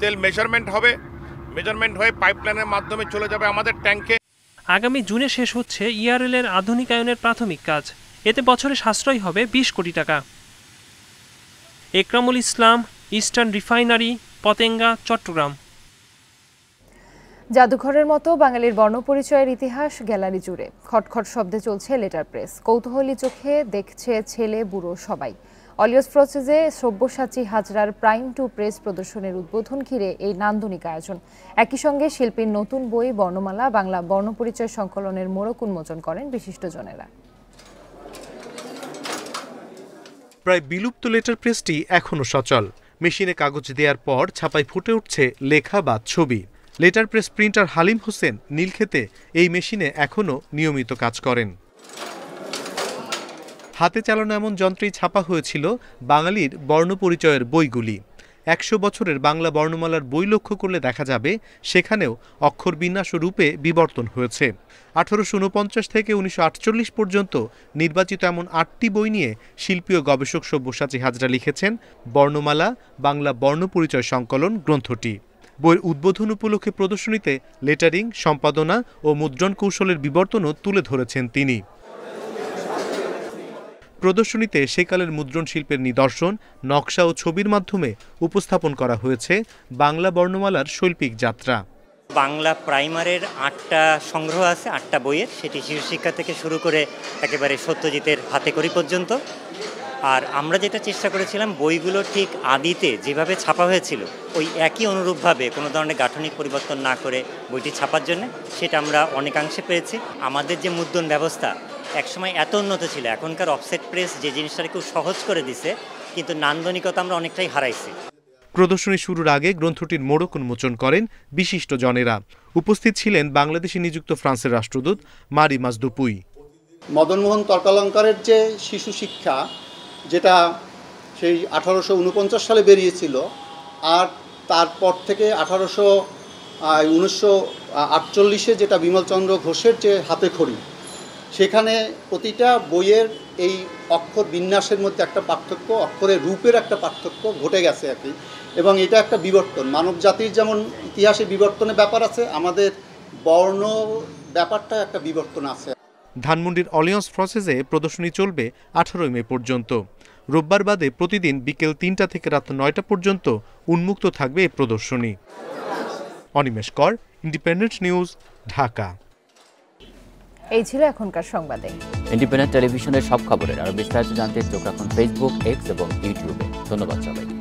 তেল মেজারমেন্ট হবে, মেজারমেন্ট হয়ে পাইপলাইনের মাধ্যমে চলে যাবে আমাদের ট্যাঙ্কে। আগামী জুনে শেষ হচ্ছে ইআরএল এর আধুনিকায়নের প্রাথমিক কাজ। এতে বছরে সাশ্রয় হবে ২০ কোটি টাকা। একরামুল ইসলাম, ইস্টার্ন রিফাইনারি, পতেঙ্গা, চট্টগ্রাম। জাদুঘরের মতো বাঙালির বর্ণপরিচয়ের ইতিহাস গ্যালারি জুড়ে খটখট শব্দে চলছে লেটার প্রেস। কৌতূহলী চোখে দেখছে ছেলে বুড়ো সবাই। অলিয়স প্রসেসে সব্যসাচী হাজরার প্রাইম টু প্রেস প্রদর্শনীর উদ্বোধন ঘিরে এই নান্দনিক আয়োজন। একই সঙ্গে শিল্পীর নতুন বই বর্ণমালা বাংলা বর্ণপরিচয় সংকলনের মোড়ক উন্মোচন করেন বিশিষ্টজনেরা। প্রায় বিলুপ্ত লেটার প্রেসটি এখনও সচল। মেশিনে কাগজ দেওয়ার পর ছাপায় ফুটে উঠছে লেখা বা ছবি। Letter press printer Halim Hossain নীলক্ষেতে এই মেশিনে এখনও নিয়মিত কাজ করেন। হাতে চালানো এমন যন্ত্রেই ছাপা হয়েছিল বাঙালির বর্ণপরিচয়ের বইগুলি। ১০০ বছরের বাংলা বর্ণমালার বই লক্ষ্য করলে দেখা যাবে সেখানেও অক্ষর বিন্যাস ও রূপে বিবর্তন হয়েছে। ১৮৪৯ থেকে ১৯৪৮ পর্যন্ত নির্বাচিত এমন ৮টি বই নিয়ে শিল্পী ও গবেষক সব্যসাচী হাজরা লিখেছেন বর্ণমালা বাংলা বর্ণপরিচয় সংকলন গ্রন্থটি। বইয়ের উদ্বোধন উপলক্ষে প্রদর্শনীতে লেটারিং, সম্পাদনা ও মুদ্রণ কৌশলের বিবর্তনও তুলে ধরেছেন তিনি। প্রদর্শনীতে সেকালের মুদ্রণ শিল্পের নিদর্শন, নকশা ও ছবির মাধ্যমে উপস্থাপন করা হয়েছে বাংলা বর্ণমালার শৈল্পিক যাত্রা। বাংলা প্রাইমারের ৮টা সংগ্রহ আছে, ৮টা বইয়ের, সেটি শিশু শিক্ষা থেকে শুরু করে একেবারে সত্যজিতের হাতেখড়ি পর্যন্ত। আর আমরা যেটা চেষ্টা করেছিলাম বইগুলো ঠিক আদিতে যেভাবে ছাপা হয়েছিল ওই একই অনুরূপভাবে কোনো ধরনের গাঠনিক পরিবর্তন না করে বইটি ছাপার জন্য, সেটা আমরা অনেকাংশে পেয়েছি। আমাদের যে মুদ্রণ ব্যবস্থা একসময় এত উন্নত ছিল, এখনকার অফসেট প্রেস যে জিনিসটাকে খুব সহজ করে দিছে, কিন্তু নান্দনিকতা আমরা অনেকটাই হারাইছি। প্রদর্শনী শুরুর আগে গ্রন্থটির মোড়ক উন্মোচন করেন বিশিষ্টজনেরা। উপস্থিত ছিলেন বাংলাদেশে নিযুক্ত ফ্রান্সের রাষ্ট্রদূত মারি মাজদুপুই। মদনমোহন তর্কালঙ্কারের যে শিশু শিক্ষা, যেটা সেই 1849 সালে বেরিয়েছিল, আর তারপর থেকে 1948 যেটা বিমলচন্দ্র ঘোষের যে হাতেখড়ি, সেখানে প্রতিটা বইয়ের এই অক্ষর বিন্যাসের মধ্যে একটা পার্থক্য, অক্ষরের রূপের একটা পার্থক্য ঘটে গেছে আর কি। এবং এটা একটা বিবর্তন, মানব জাতির যেমন ইতিহাসে বিবর্তনের ব্যাপার আছে, আমাদের বর্ণ ব্যাপারটা একটা বিবর্তন আছে। ধানমন্ডির অলিয়ন্স প্রসেসে প্রদর্শনী চলবে 18 মে পর্যন্ত। রোববার বাদে প্রতিদিন বিকেল ৩টা থেকে রাত ৯টা পর্যন্ত উন্মুক্ত থাকবে এই প্রদর্শনী। অনিমেষ কর, ইন্ডিপেন্ডেন্ট নিউজ, ঢাকা। এই ছিল এখনকার সংবাদে। ইন্ডিপেন্ডেন্ট টেলিভিশনের সব খবরের আরো বিস্তারিত জানতে চোখ রাখুন ফেসবুক, এক্স এবং ইউটিউবে। ধন্যবাদ সবাইকে।